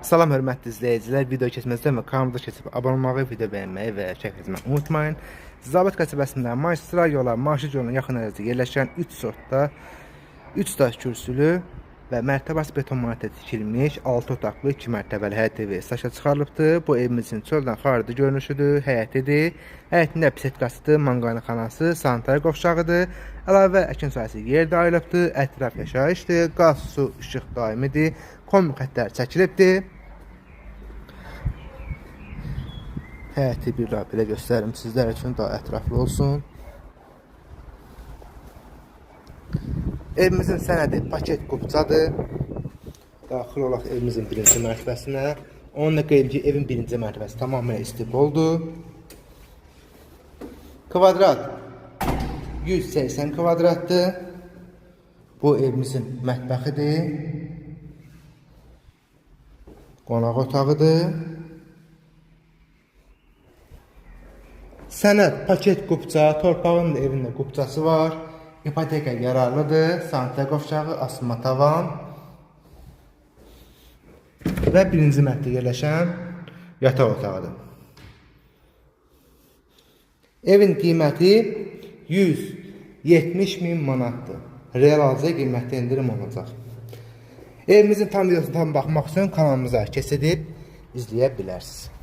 Salam hörmətli izləyicilər, video keçməzdən və kanalımıza keçib abunə olmağı, video bəyənməyi və şərh etməyi unutmayın. Zabit qəsəbəsində magistral yola, marşrut yoluna yaxın ərazidə yerləşən 3 sortda 3 daş kürsülü və mərtəbəsi betonmanatə tikilmiş 6 otaqlı 2 mərtəbəli həyət evi satışa çıxarılıbdır. Bu evimizin çöldən xarici görünüşüdür, həyətidir. Həyətində bisetkasıdır, manqaynaxanası, sanitar qovşağıdır. Əlavə əkin sahəsi yerdə ayrılıbdır, ətraf yaşayışdır, qaz, su, işıq daimidir, kombi xəttlər çəkilibdir. Həyəti bir daha belə göstərim sizlər üçün daha ətraflı olsun. Evimizin sənədi paket qubcadır. Daxil olaq evimizin birinci mərtəbəsinə. Onunla qeyd ki, evin birinci mərtəbəsi tamamilə istipoldur. Kvadrat 180 kvadratdır. Bu evimizin mətbəxidir. Qonaq otağıdır. Sənəd paket qubca, torpağın da evində qubcası var. İpoteka yararlıdır. Sanitar qovşağı, asma tavan və birinci mərtəbədə yerləşən yataq otağıdır. Evin qiyməti 170.000 manatdır. Real alıcıya qiymətdə indirim olacaq. Evimizin tam videosuna baxmaq üçün kanalımıza keçidib izləyə bilərsiniz.